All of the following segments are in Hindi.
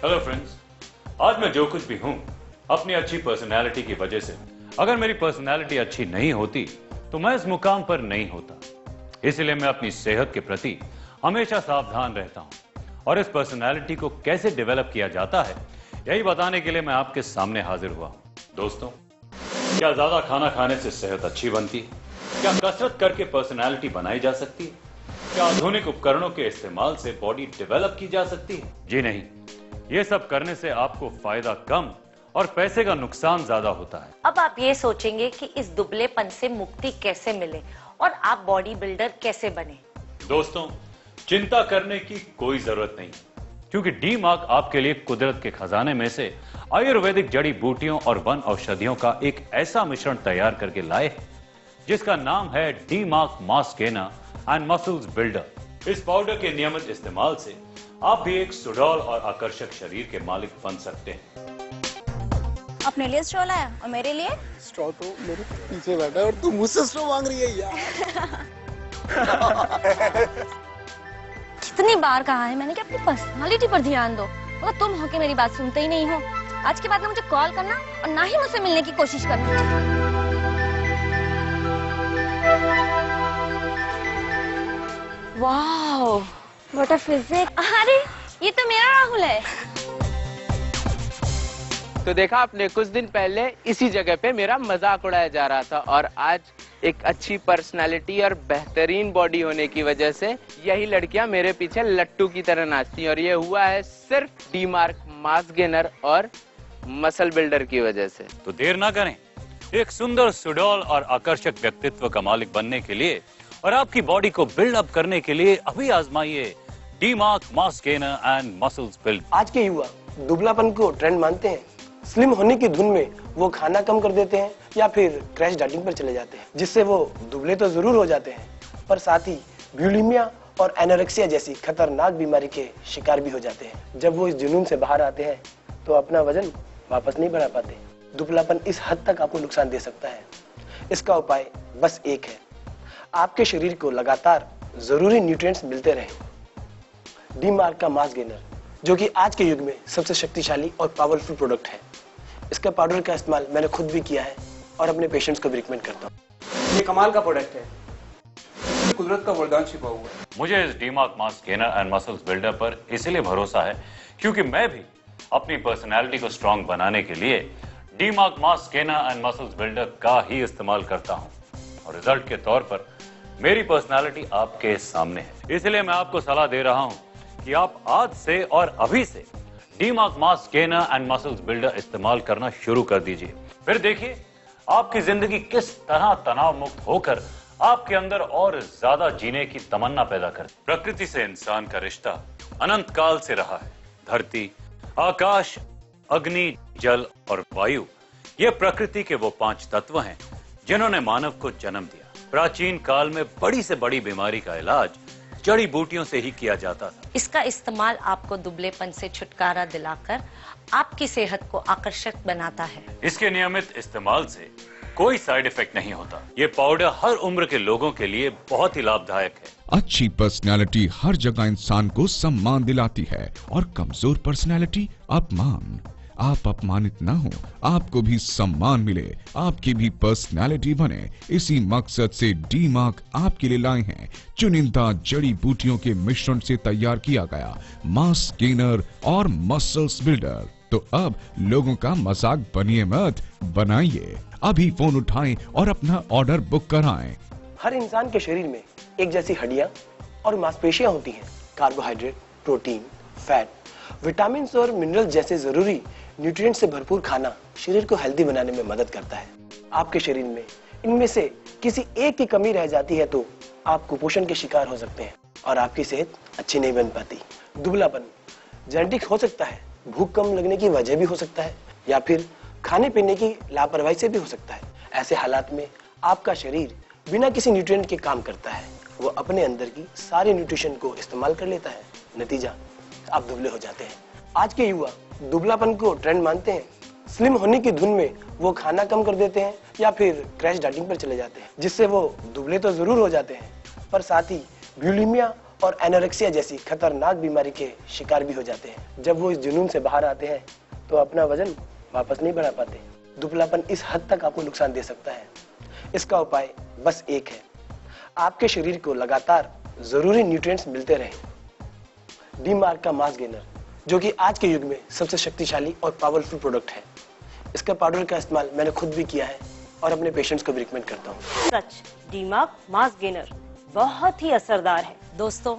हेलो फ्रेंड्स, आज मैं जो कुछ भी हूं अपनी अच्छी पर्सनैलिटी की वजह से। अगर मेरी पर्सनैलिटी अच्छी नहीं होती तो मैं इस मुकाम पर नहीं होता। इसलिए मैं अपनी सेहत के प्रति हमेशा सावधान रहता हूं और इस पर्सनैलिटी को कैसे डेवलप किया जाता है यही बताने के लिए मैं आपके सामने हाजिर हुआ हूं। दोस्तों, क्या ज्यादा खाना खाने से सेहत अच्छी बनती है? क्या कसरत करके पर्सनैलिटी बनाई जा सकती है? क्या आधुनिक उपकरणों के इस्तेमाल से बॉडी डेवलप की जा सकती है? जी नहीं, ये सब करने से आपको फायदा कम और पैसे का नुकसान ज्यादा होता है। अब आप ये सोचेंगे कि इस दुबलेपन से मुक्ति कैसे मिले और आप बॉडी बिल्डर कैसे बने। दोस्तों, चिंता करने की कोई जरूरत नहीं, क्योंकि डी मार्क आपके लिए कुदरत के खजाने में से आयुर्वेदिक जड़ी बूटियों और वन औषधियों का एक ऐसा मिश्रण तैयार करके लाए हैं जिसका नाम है D Mark mass gainer and muscles builder. इस पाउडर के नियमित इस्तेमाल से आप भी एक सुडौल और आकर्षक शरीर के मालिक बन सकते हैं। अपने लिए स्ट्रॉ लाया और मेरे लिए? स्ट्रॉ तो मेरे पीछे बैठा है और तू मुझसे स्ट्रॉ मांग रही है यार। कितनी बार कहा है मैंने कि अपनी पर्सनालिटी पर ध्यान दो, मगर तुम हो के मेरी बात सुनते ही नहीं हो। आज के बाद ना मुझे कॉल करना और ना ही मुझसे मिलने की कोशिश करना। Wow, what a physique. अरे ये तो मेरा राहुल है। तो देखा आपने, कुछ दिन पहले इसी जगह पे मेरा मजाक उड़ाया जा रहा था और आज एक अच्छी पर्सनालिटी और बेहतरीन बॉडी होने की वजह से यही लड़कियां मेरे पीछे लट्टू की तरह नाचती हैं और ये हुआ है सिर्फ डी मार्क मास गेनर और मसल बिल्डर की वजह से। तो देर ना करें, एक सुंदर सुडौल और आकर्षक व्यक्तित्व का मालिक बनने के लिए और आपकी बॉडी को बिल्ड अप करने के लिए अभी आजमाइए D Mark mass gainer and muscles build. आज के युवा दुबलापन को ट्रेंड मानते हैं, स्लिम होने की धुन में वो खाना कम कर देते हैं या फिर क्रैश डाइटिंग पर चले जाते हैं, जिससे वो दुबले तो जरूर हो जाते हैं पर साथ ही बुलिमिया और एनोरेक्सिया जैसी खतरनाक बीमारी के शिकार भी हो जाते हैं। जब वो इस जुनून से बाहर आते हैं तो अपना वजन वापस नहीं बढ़ा पाते। दुबलापन इस हद तक आपको नुकसान दे सकता है। इसका उपाय बस एक है, आपके शरीर को लगातार जरूरी न्यूट्रिएंट्स मिलते रहे। डी मार्क का मास गेनर, जो कि आज के युग में सबसे शक्तिशाली और पावरफुल प्रोडक्ट है, इसका पाउडर का इस्तेमाल मैंने खुद भी किया है और अपने पेशेंट्स को भी रिकमेंड करता हूँ। ये कमाल का प्रोडक्ट है, कुदरत का वरदान छिपा हुआ है। मुझे इस D Mark mass gainer and muscles builder पर इसलिए भरोसा है क्योंकि मैं भी अपनी पर्सनैलिटी को स्ट्रांग बनाने के लिए D Mark mass gainer and muscles builder का ही इस्तेमाल करता हूँ और रिजल्ट के तौर पर मेरी पर्सनैलिटी आपके सामने है। इसलिए मैं आपको सलाह दे रहा हूं कि आप आज से और अभी से D Mark mass gainer and muscles builder इस्तेमाल करना शुरू कर दीजिए। फिर देखिए आपकी जिंदगी किस तरह तनाव मुक्त होकर आपके अंदर और ज्यादा जीने की तमन्ना पैदा कर। प्रकृति से इंसान का रिश्ता अनंत काल से रहा है। धरती, आकाश, अग्नि, जल और वायु, ये प्रकृति के वो 5 तत्व हैं जिन्होंने मानव को जन्म दिया। प्राचीन काल में बड़ी से बड़ी बीमारी का इलाज जड़ी बूटियों से ही किया जाता था। इसका इस्तेमाल आपको दुबलेपन से छुटकारा दिलाकर आपकी सेहत को आकर्षक बनाता है। इसके नियमित इस्तेमाल से कोई साइड इफेक्ट नहीं होता। ये पाउडर हर उम्र के लोगों के लिए बहुत ही लाभदायक है। अच्छी पर्सनैलिटी हर जगह इंसान को सम्मान दिलाती है और कमजोर पर्सनैलिटी अपमान। आप अपमानित ना हो, आपको भी सम्मान मिले, आपकी भी पर्सनैलिटी बने, इसी मकसद से डी मार्क आपके लिए लाए हैं चुनिंदा जड़ी बूटियों के मिश्रण से तैयार किया गया मास गेनर और मसल्स बिल्डर। तो अब लोगों का मजाक बनिए मत, बनाइए। अभी फोन उठाएं और अपना ऑर्डर बुक कराएं। हर इंसान के शरीर में एक जैसी हड्डियां और मांसपेशियां होती हैं। कार्बोहाइड्रेट, प्रोटीन, फैट, विटामिन और मिनरल जैसे जरूरी न्यूट्रिएंट से भरपूर खाना शरीर को हेल्दी बनाने में मदद करता है। आपके शरीर में इनमें से किसी एक की कमी रह जाती है तो आप कुपोषण के शिकार हो सकते हैं और आपकी सेहत अच्छी नहीं बन पाती। दुबलापन जेनेटिक हो सकता है, भूख कम लगने की वजह भी हो सकता है या फिर खाने पीने की लापरवाही से भी हो सकता है। ऐसे हालात में आपका शरीर बिना किसी न्यूट्रिएंट के काम करता है, वो अपने अंदर की सारे न्यूट्रिशन को इस्तेमाल कर लेता है। नतीजा, आप दुबले हो जाते हैं। आज के युवा दुबलापन को ट्रेंड मानते हैं, स्लिम होने की धुन में वो खाना कम कर देते हैं या फिर क्रैश डाइटिंग पर चले जाते हैं, जिससे वो दुबले तो जरूर हो जाते हैं पर साथ ही बुलिमिया और एनोरेक्सिया जैसी खतरनाक बीमारी के शिकार भी हो जाते हैं। जब वो इस जुनून से बाहर आते हैं तो अपना वजन वापस नहीं बढ़ा पाते। दुबलापन इस हद तक आपको नुकसान दे सकता है। इसका उपाय बस एक है, आपके शरीर को लगातार जरूरी न्यूट्रिएंट्स मिलते रहे। डी-मार्क का मास गेनर, जो कि आज के युग में सबसे शक्तिशाली और पावरफुल प्रोडक्ट है, इसका पाउडर का इस्तेमाल मैंने खुद भी किया है और अपने पेशेंट्स को भी रिकमेंड करता हूँ। सच, डी-मार्क मास गेनर बहुत ही असरदार है। दोस्तों,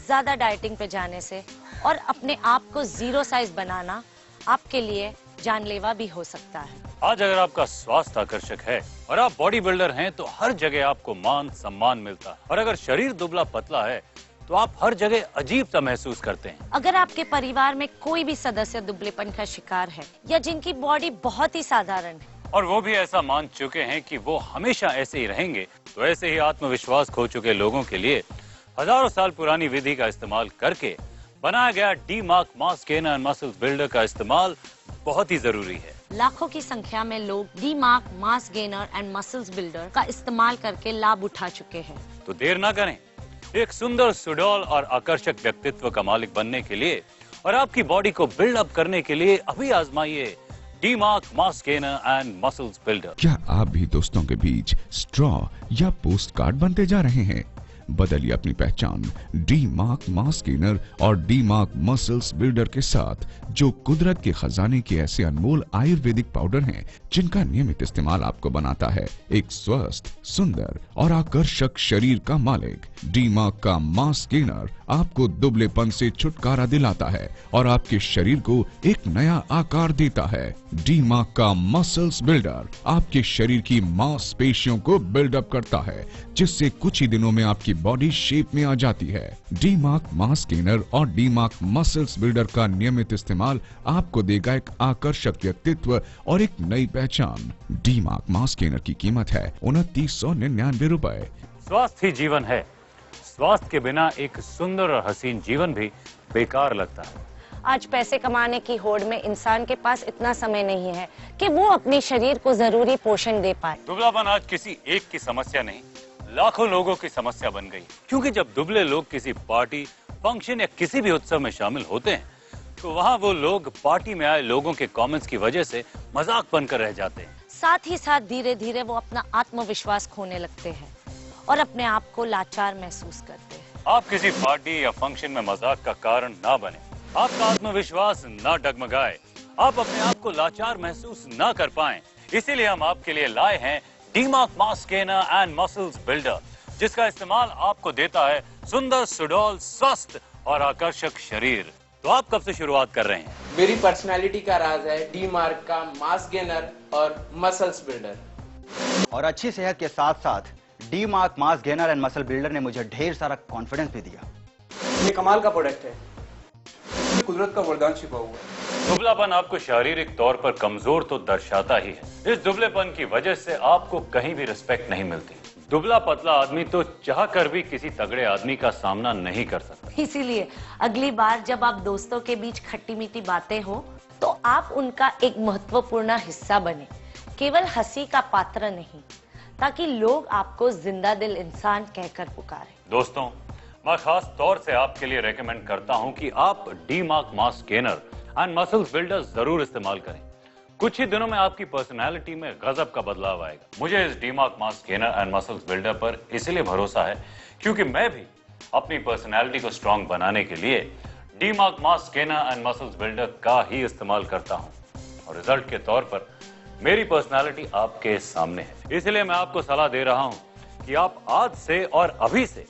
ज्यादा डाइटिंग पे जाने से और अपने आप को जीरो साइज बनाना आपके लिए जानलेवा भी हो सकता है। आज अगर आपका स्वास्थ्य आकर्षक है और आप बॉडी बिल्डर हैं तो हर जगह आपको मान सम्मान मिलता है, और अगर शरीर दुबला पतला है तो आप हर जगह अजीब सा महसूस करते हैं। अगर आपके परिवार में कोई भी सदस्य दुबलेपन का शिकार है या जिनकी बॉडी बहुत ही साधारण है और वो भी ऐसा मान चुके हैं कि वो हमेशा ऐसे ही रहेंगे, तो ऐसे ही आत्मविश्वास खो चुके लोगों के लिए हजारों साल पुरानी विधि का इस्तेमाल करके बनाया गया D-mark mass gainer and muscles builder का इस्तेमाल बहुत ही जरूरी है। लाखों की संख्या में लोग D-mark mass gainer and muscles builder का इस्तेमाल करके लाभ उठा चुके हैं। तो देर ना करें, एक सुंदर, सुडौल और आकर्षक व्यक्तित्व का मालिक बनने के लिए और आपकी बॉडी को बिल्ड अप करने के लिए अभी आजमाइए D Mark mass gainer and muscles builder. क्या आप भी दोस्तों के बीच स्ट्रॉ या पोस्ट कार्ड बनते जा रहे हैं? बदलिए अपनी पहचान डी-मार्क मास गेनर और डी-मार्क मसल्स बिल्डर के साथ, जो कुदरत के खजाने के ऐसे अनमोल आयुर्वेदिक पाउडर हैं जिनका नियमित इस्तेमाल आपको बनाता है एक स्वस्थ, सुंदर और आकर्षक शरीर का मालिक। डी-मार्क का मास गेनर आपको दुबलेपन से छुटकारा दिलाता है और आपके शरीर को एक नया आकार देता है। डी-मार्क का मसल्स बिल्डर आपके शरीर की मांसपेशियों को बिल्डअप करता है, जिससे कुछ ही दिनों में आपकी बॉडी शेप में आ जाती है। डी-मार्क मास गेनर और डी-मार्क मसल्स बिल्डर का नियमित इस्तेमाल आपको देगा एक आकर्षक व्यक्तित्व और एक नई पहचान। डी-मार्क मास गेनर की कीमत है 2999 रुपए। स्वास्थ्य ही जीवन है। स्वास्थ्य के बिना एक सुंदर और हसीन जीवन भी बेकार लगता है। आज पैसे कमाने की होड़ में इंसान के पास इतना समय नहीं है कि वो अपने शरीर को जरूरी पोषण दे पाए। दुबलापन आज किसी एक की समस्या नहीं, लाखों लोगों की समस्या बन गई। क्योंकि जब दुबले लोग किसी पार्टी, फंक्शन या किसी भी उत्सव में शामिल होते हैं तो वहाँ वो लोग पार्टी में आए लोगों के कमेंट्स की वजह से मजाक बनकर रह जाते हैं। साथ ही साथ धीरे धीरे वो अपना आत्मविश्वास खोने लगते हैं और अपने आप को लाचार महसूस करते हैं। आप किसी पार्टी या फंक्शन में मजाक का कारण ना बने, आपका आत्मविश्वास ना डगमगाए, आप अपने आप को लाचार महसूस ना कर पाएं। इसीलिए हम आपके लिए लाए हैं D-mark mass gainer and muscles builder, जिसका इस्तेमाल आपको देता है सुंदर, सुडौल, स्वस्थ और आकर्षक शरीर। तो आप कब से शुरुआत कर रहे हैं? मेरी पर्सनालिटी का राज है डी-मार्क का मास गेनर और मसल्स बिल्डर। और अच्छी सेहत के साथ साथ D-mark mass gainer and muscle builder ने मुझे ढेर सारा कॉन्फिडेंस भी दिया। ये कमाल का प्रोडक्ट है, कुदरत का वरदान छिपा हुआ है। दुबलापन आपको शारीरिक तौर पर कमजोर तो दर्शाता ही है। इस दुबलेपन की वजह से आपको कहीं भी रिस्पेक्ट नहीं मिलती। दुबला पतला आदमी तो चाह कर भी किसी तगड़े आदमी का सामना नहीं कर सकता। इसीलिए अगली बार जब आप दोस्तों के बीच खट्टी मीठी बातें हो तो आप उनका एक महत्वपूर्ण हिस्सा बने, केवल हंसी का पात्र नहीं, ताकि लोग आपको जिंदा दिल इंसान कहकर पुकारें। दोस्तों, मैं खास तौर से आपके लिए रेकमेंड करता हूं कि आप D-mark mass gainer and muscles builder जरूर इस्तेमाल करें। कुछ ही दिनों में आपकी पर्सनालिटी में गजब का बदलाव आएगा। मुझे इस D-mark mass gainer and muscles builder पर इसलिए भरोसा है क्योंकि मैं भी अपनी पर्सनालिटी को स्ट्रांग बनाने के लिए D-mark mass gainer and muscles builder का ही इस्तेमाल करता हूं और रिजल्ट के तौर पर मेरी पर्सनालिटी आपके सामने है। इसलिए मैं आपको सलाह दे रहा हूं कि आप आज से और अभी से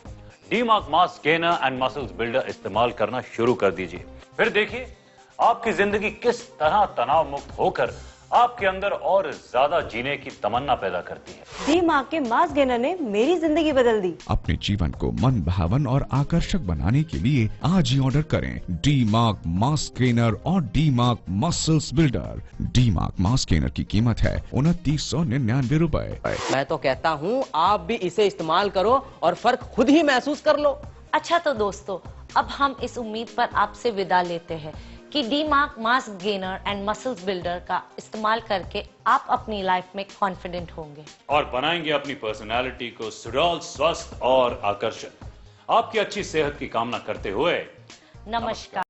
D-mark mass gainer and muscles builder इस्तेमाल करना शुरू कर दीजिए। फिर देखिए आपकी जिंदगी किस तरह तनाव मुक्त होकर आपके अंदर और ज्यादा जीने की तमन्ना पैदा करती है। डी-मार्क के मास गेनर ने मेरी जिंदगी बदल दी। अपने जीवन को मन भावन और आकर्षक बनाने के लिए आज ही ऑर्डर करें डी-मार्क मास गेनर और D Mark muscles builder. D-mark mass gainer की कीमत है 2999 रुपए। मैं तो कहता हूँ आप भी इसे इस्तेमाल करो और फर्क खुद ही महसूस कर लो। अच्छा तो दोस्तों, अब हम इस उम्मीद पर आपसे विदा लेते हैं कि D-mark mass gainer and muscles builder का इस्तेमाल करके आप अपनी लाइफ में कॉन्फिडेंट होंगे और बनाएंगे अपनी पर्सनालिटी को सुडौल, स्वस्थ और आकर्षक। आपकी अच्छी सेहत की कामना करते हुए नमस्कार।